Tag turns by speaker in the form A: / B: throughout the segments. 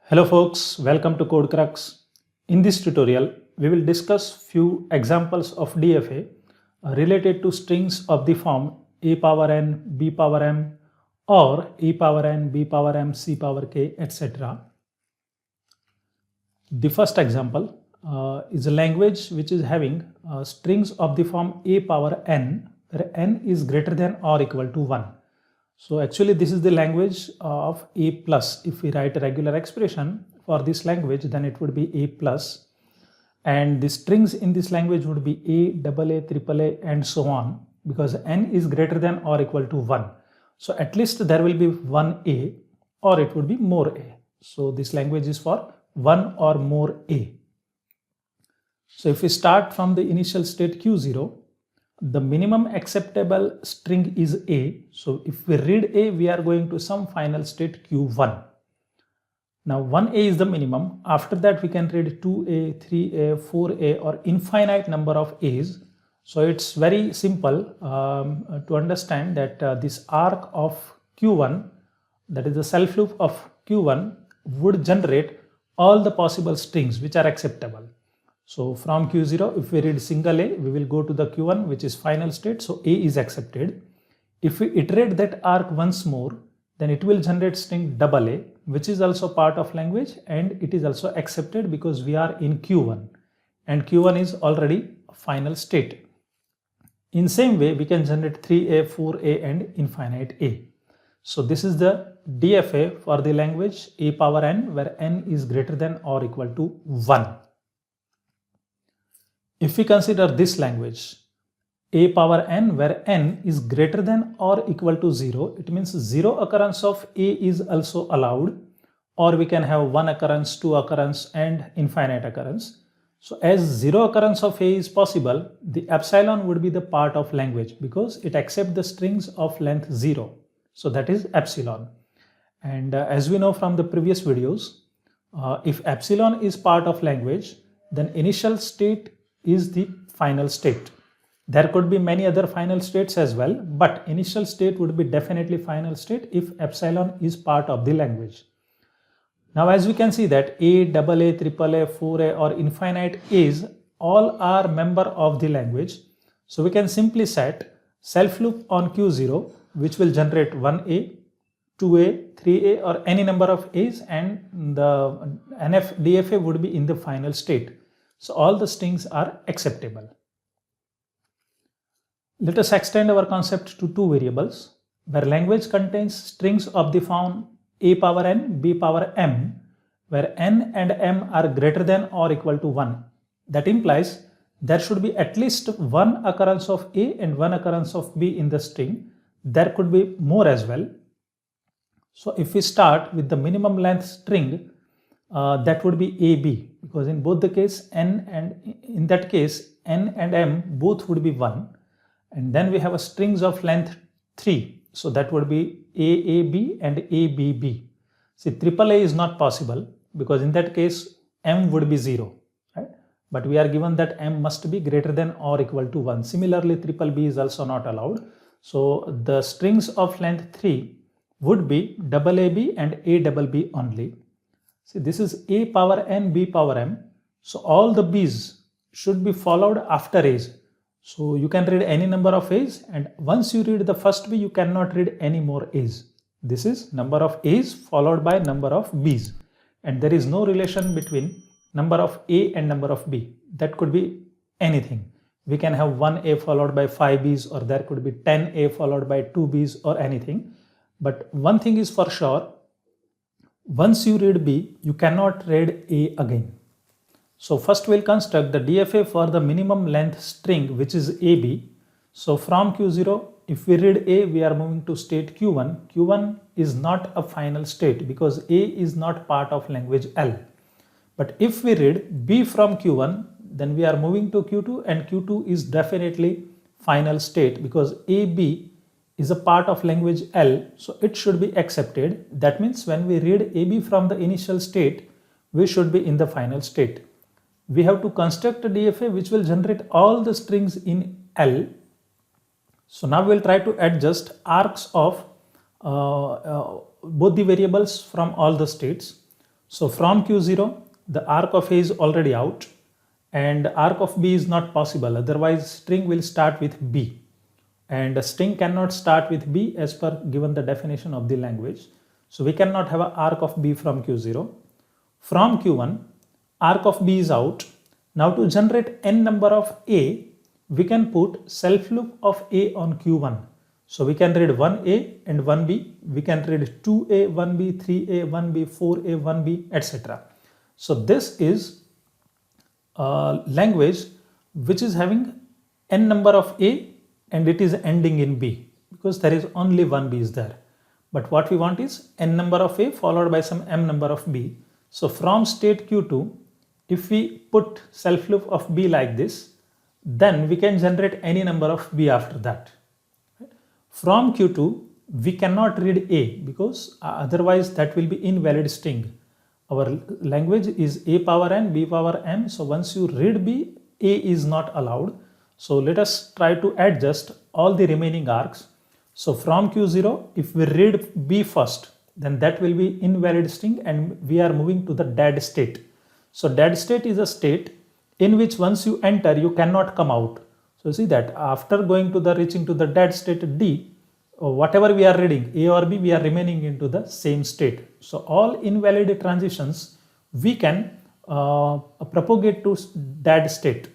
A: Hello folks, welcome to CodeCrucks. In this tutorial, we will discuss few examples of DFA related to strings of the form a power n, b power m or a power n, b power m, c power k, etc. The first example is a language which is having strings of the form a power n, where n is greater than or equal to 1. So actually this is the language of a plus. If we write a regular expression for this language, then it would be a plus. And the strings in this language would be a, AA, AAA and so on, because n is greater than or equal to 1. So at least there will be one a or it would be more a. So this language is for one or more a. So if we start from the initial state q0, the minimum acceptable string is a. So if we read a, we are going to some final state q1. Now 1a is the minimum. After that we can read 2a, 3a, 4a or infinite number of a's. So it's very simple to understand that this arc of q1, that is the self loop of q1, would generate all the possible strings which are acceptable. So from q0, if we read single a, we will go to the q1, which is final state. So a is accepted. If we iterate that arc once more, then it will generate string AA, which is also part of language and it is also accepted because we are in q1 and q1 is already final state. In same way, we can generate 3a, 4a and infinite a. So this is the DFA for the language a power n, where n is greater than or equal to 1. If we consider this language a power n, where n is greater than or equal to 0, it means 0 occurrence of a is also allowed, or we can have 1 occurrence, 2 occurrence and infinite occurrence. So as 0 occurrence of a is possible, the epsilon would be the part of language because it accepts the strings of length 0. So that is epsilon. And as we know from the previous videos, if epsilon is part of language, then initial state is the final state. There could be many other final states as well, but initial state would be definitely final state if epsilon is part of the language. Now as we can see that a, AA, AAA, 4a or infinite a's all are member of the language. So we can simply set self loop on q0, which will generate 1a, 2a, 3a or any number of a's, and the DFA would be in the final state. So all the strings are acceptable. Let us extend our concept to two variables, where language contains strings of the form a power n, b power m, where n and m are greater than or equal to 1. That implies there should be at least one occurrence of a and one occurrence of b in the string. There could be more as well. So if we start with the minimum length string, that would be ab, because in both the case n and m both would be 1, and then we have a strings of length 3, so that would be aab and abb. See, AAA is not possible because in that case m would be 0, right? But we are given that m must be greater than or equal to 1. Similarly, BBB is also not allowed. So the strings of length 3 would be AAB and ABB only. See, this is a power n, b power m. So all the b's should be followed after a's. So you can read any number of a's, and once you read the first b, you cannot read any more a's. This is number of a's followed by number of b's. And there is no relation between number of a and number of b. That could be anything. We can have 1a followed by 5 b's, or there could be 10a followed by 2 b's or anything. But one thing is for sure, once you read b, you cannot read a again. So first we'll construct the DFA for the minimum length string, which is ab. So from q0, if we read a, we are moving to state q1. q1 is not a final state because a is not part of language L. But if we read b from q1, then we are moving to q2, and q2 is definitely final state because ab is a part of language L, so it should be accepted. That means when we read AB from the initial state, we should be in the final state. We have to construct a DFA which will generate all the strings in L. So now we'll try to adjust arcs of both the variables from all the states. So from Q0, the arc of A is already out and arc of B is not possible. Otherwise, string will start with B. And a string cannot start with B as per given the definition of the language. So we cannot have an arc of B from Q0. From Q1, arc of B is out. Now to generate n number of A, we can put self loop of A on Q1. So we can read 1A and 1B. We can read 2A, 1B, 3A, 1B, 4A, 1B, etc. So this is a language which is having n number of A and it is ending in B because there is only one B is there. But what we want is n number of A followed by some m number of B. So from state Q2, if we put self loop of B like this, then we can generate any number of B after that. From Q2, we cannot read A because otherwise that will be invalid string. Our language is A power n, B power m. So once you read B, A is not allowed. So let us try to adjust all the remaining arcs. So from Q0, if we read B first, then that will be invalid string and we are moving to the dead state. So dead state is a state in which once you enter, you cannot come out. So see that after going to the reaching to the dead state D, whatever we are reading, A or B, we are remaining into the same state. So all invalid transitions we can propagate to dead state.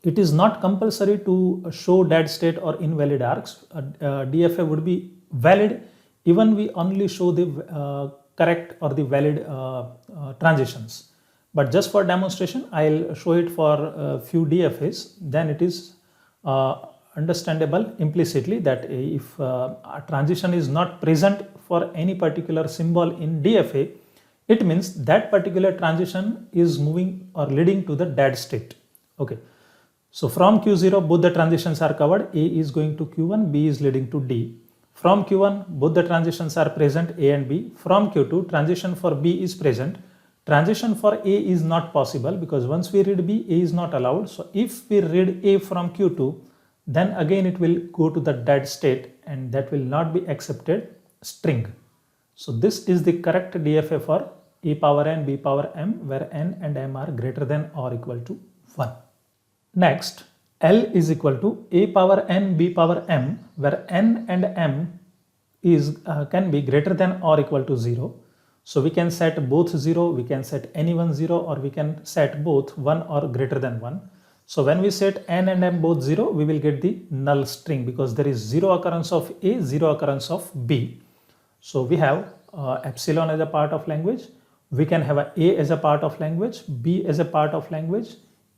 A: It is not compulsory to show dead state or invalid arcs. DFA would be valid even we only show the correct or the valid transitions. But just for demonstration, I'll show it for a few DFAs. Then it is understandable implicitly that if a transition is not present for any particular symbol in DFA, it means that particular transition is moving or leading to the dead state. Okay. So from Q0, both the transitions are covered. A is going to Q1, B is leading to D. From Q1, both the transitions are present, A and B. From Q2, transition for B is present. Transition for A is not possible because once we read B, A is not allowed. So if we read A from Q2, then again it will go to the dead state and that will not be accepted string. So this is the correct DFA for A power n, B power m, where n and m are greater than or equal to 1. Next, L is equal to A power n, B power m, where n and m is can be greater than or equal to 0. So we can set both 0, we can set any one 0, or we can set both 1 or greater than 1. So when we set n and m both 0, we will get the null string because there is 0 occurrence of A, 0 occurrence of B. So we have epsilon as a part of language. We can have A as a part of language, B as a part of language,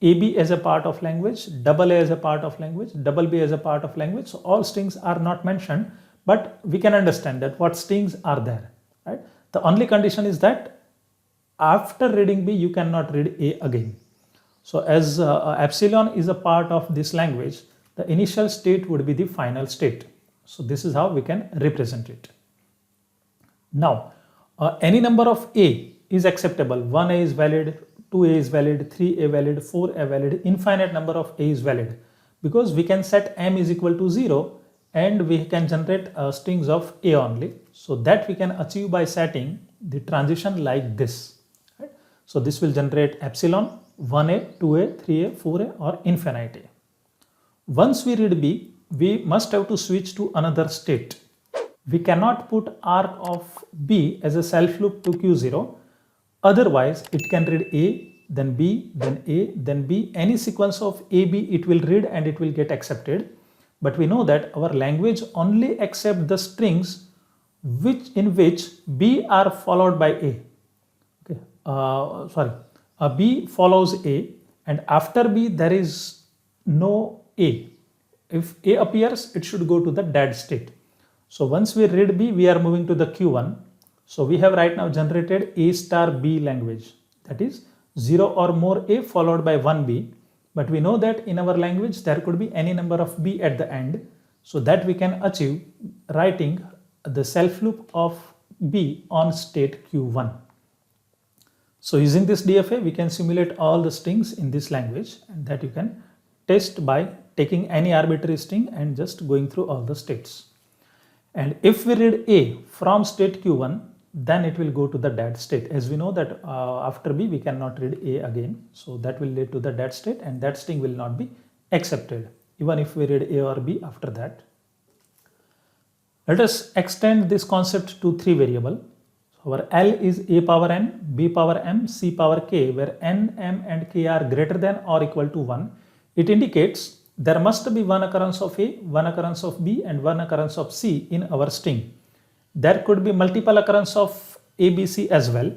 A: AB as a part of language, double A as a part of language, double B as a part of language. So all strings are not mentioned, but we can understand that what strings are there, right? The only condition is that after reading B, you cannot read A again. So as epsilon is a part of this language, the initial state would be the final state. So this is how we can represent it. Now, any number of A is acceptable. 1A is valid, 2A is valid, 3A valid, 4A valid, infinite number of A is valid because we can set m is equal to 0 and we can generate strings of A only. So that we can achieve by setting the transition like this. Right? So this will generate epsilon, 1A, 2A, 3A, 4A or infinite A. Once we read B, we must have to switch to another state. We cannot put arc of B as a self loop to Q0. Otherwise, it can read A, then B, then A, then B. Any sequence of A, B, it will read and it will get accepted. But we know that our language only accepts the strings in which B are followed by A. Okay, B follows A and after B there is no A. If A appears, it should go to the dead state. So once we read B, we are moving to the Q1. So we have right now generated A star B language, that is 0 or more A followed by 1B. But we know that in our language there could be any number of B at the end. So that we can achieve writing the self loop of B on state Q1. So using this DFA, we can simulate all the strings in this language and that you can test by taking any arbitrary string and just going through all the states. And if we read A from state Q1, then it will go to the dead state. As we know that after B we cannot read A again, so that will lead to the dead state, and that string will not be accepted even if we read A or B after that. Let us extend this concept to 3 variables. So our L is A power n, B power m, C power k, where n, m and k are greater than or equal to 1. It indicates there must be one occurrence of A, one occurrence of B and one occurrence of C in our string. There could be multiple occurrence of A, B, C as well.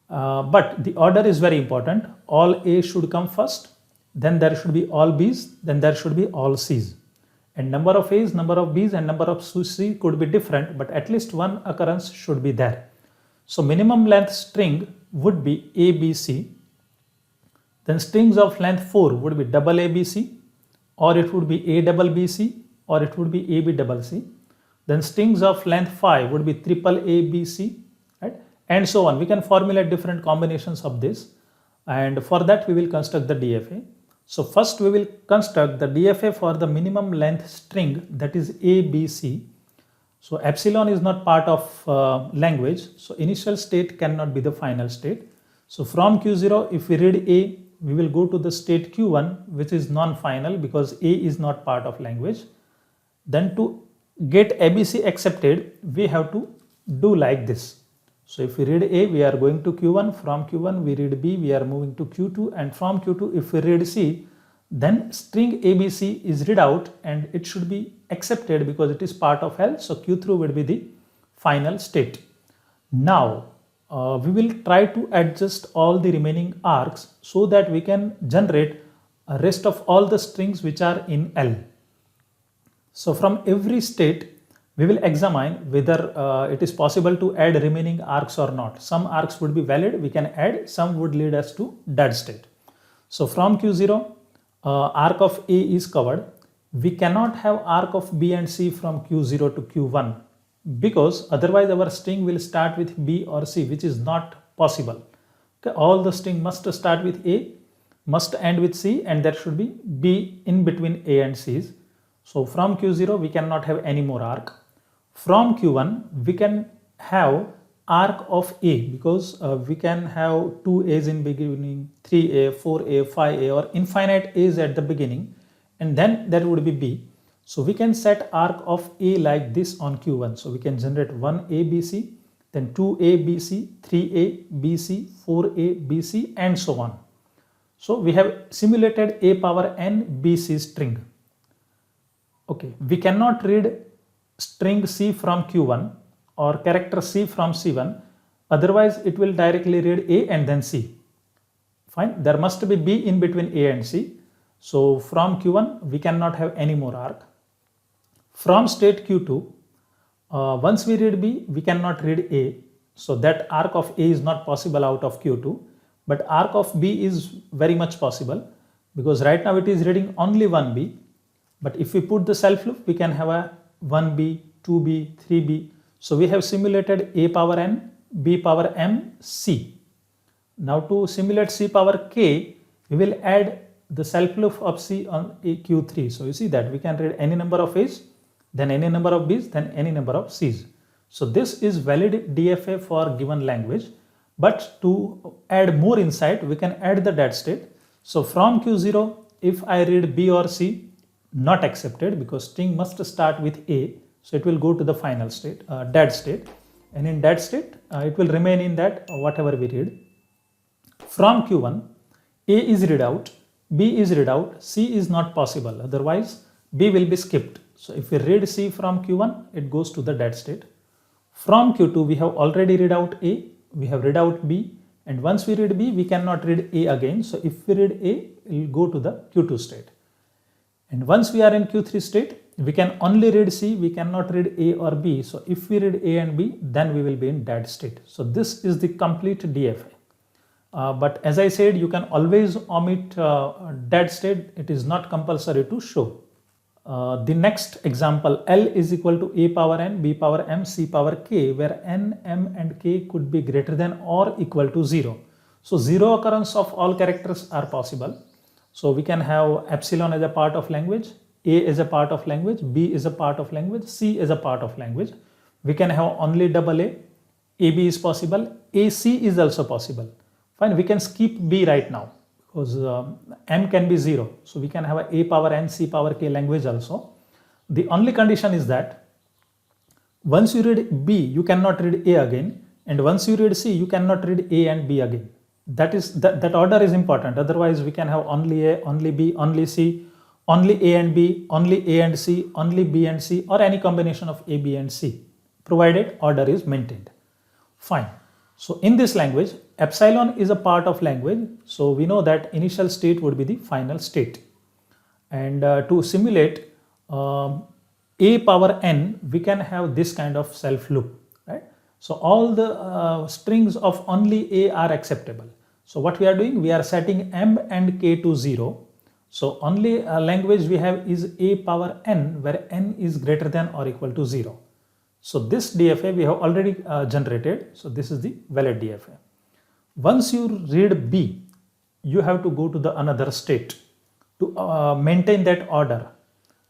A: But the order is very important. All A should come first, then there should be all B's, then there should be all C's. And number of A's, number of B's and number of C could be different, but at least one occurrence should be there. So minimum length string would be ABC. Then strings of length 4 would be double ABC, or it would be A double BC, or it would be AB double C. Then strings of length 5 would be triple ABC, right? And so on. We can formulate different combinations of this, and for that we will construct the DFA. So first we will construct the DFA for the minimum length string, that is ABC. So epsilon is not part of language, so initial state cannot be the final state. So from Q0, if we read A, we will go to the state Q1, which is non-final because A is not part of language. Then to get ABC accepted, we have to do like this. So if we read A, we are going to Q1, from Q1 we read B, we are moving to Q2, and from Q2 if we read C, then string ABC is read out and it should be accepted because it is part of L, so Q3 would be the final state. Now we will try to adjust all the remaining arcs so that we can generate a rest of all the strings which are in L. So from every state we will examine whether it is possible to add remaining arcs or not. Some arcs would be valid, we can add, some would lead us to dead state. So from Q0, arc of A is covered. We cannot have arc of B and C from Q0 to Q1 because otherwise our string will start with B or C, which is not possible. Okay, all the string must start with A, must end with C, and there should be B in between A and C's. So from Q0 we cannot have any more arc. From Q1 we can have arc of A because we can have 2 A's in beginning, 3A, 4A, 5A or infinite A's at the beginning, and then there would be B. So we can set arc of A like this on Q1. So we can generate 1A BC, then 2A BC, 3A BC, 4A BC and so on. So we have simulated A power n BC string. Okay, we cannot read string C from Q1 or character C from C1, otherwise it will directly read A and then C. Fine, there must be B in between A and C. So from Q1 we cannot have any more arc. From state Q2, once we read B, we cannot read A. So that arc of A is not possible out of Q2, but arc of B is very much possible because right now it is reading only 1B. But if we put the self loop, we can have a 1B, 2B, 3B. So we have simulated A power n, B power m, C. Now to simulate C power k, we will add the self loop of C on Q3. So you see that we can read any number of A's, then any number of B's, then any number of C's. So this is valid DFA for given language. But to add more insight, we can add the dead state. So from Q0, if I read B or C, not accepted because string must start with A. So it will go to the final state, dead state. And in dead state, it will remain in that whatever we read. From Q1, A is read out, B is read out, C is not possible. Otherwise, B will be skipped. So if we read C from Q1, it goes to the dead state. From Q2, we have already read out A, we have read out B, and once we read B, we cannot read A again. So if we read A, it will go to the Q2 state. And once we are in Q3 state, we can only read C, we cannot read A or B. So if we read A and B, then we will be in dead state. So this is the complete DFA. But as I said, you can always omit dead state. It is not compulsory to show. The next example, L is equal to A power n, B power m, C power k, where n, m and k could be greater than or equal to 0. So 0 occurrence of all characters are possible. So we can have epsilon as a part of language, A is a part of language, B is a part of language, C is a part of language. We can have only double A, AB is possible, AC is also possible. Fine, we can skip B right now because M can be 0. So we can have a power N, C power K language also. The only condition is that once you read B, you cannot read A again. And once you read C, you cannot read A and B again. That order is important. Otherwise, we can have only A, only B, only C, only A and B, only A and C, only B and C, or any combination of A, B and C, provided order is maintained. Fine. So in this language, epsilon is a part of language. So we know that initial state would be the final state. And to simulate A power N, we can have this kind of self loop, right? So all the strings of only A are acceptable. So what we are doing, we are setting M and K to 0. So only language we have is A power N, where N is greater than or equal to 0. So this DFA we have already generated. So this is the valid DFA. Once you read B, you have to go to the another state to maintain that order,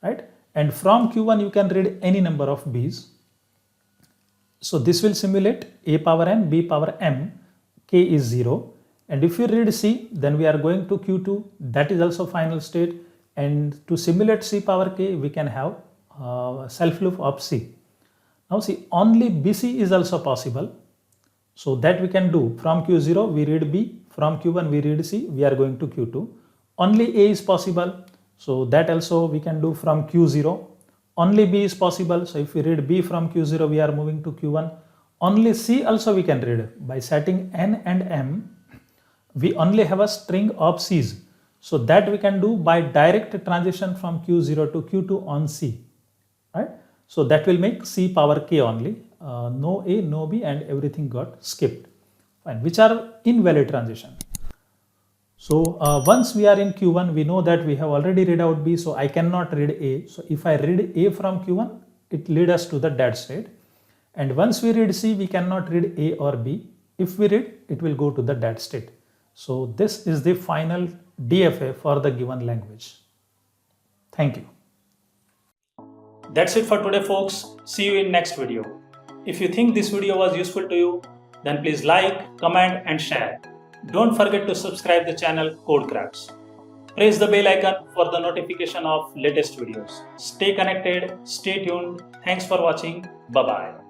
A: right? And from Q1 you can read any number of B's. So this will simulate A power N, B power M, K is 0. And if you read C, then we are going to Q2, that is also final state. And to simulate C power K, we can have self loop of C. Now see, only BC is also possible. So that we can do. From Q0 we read B, from Q1 we read C, we are going to Q2. Only A is possible. So that also we can do from Q0. Only B is possible. So if we read B from Q0, we are moving to Q1. Only C also we can read. By setting N and M, we only have a string of C's. So that we can do by direct transition from Q0 to Q2 on C, right? So that will make C power K only, no A, no B, and everything got skipped, fine, which are invalid transition. So once we are in Q1, we know that we have already read out B, so I cannot read A. So if I read A from Q1, it leads us to the dead state. And once we read C, we cannot read A or B. If we read, it will go to the dead state. So this is the final DFA for the given language. Thank you. That's it for today, folks. See you in next video. If you think this video was useful to you, then please like, comment and share. Don't forget to subscribe the channel CodeCrucks. Press the bell icon for the notification of latest videos. Stay connected, stay tuned. Thanks for watching. Bye-bye.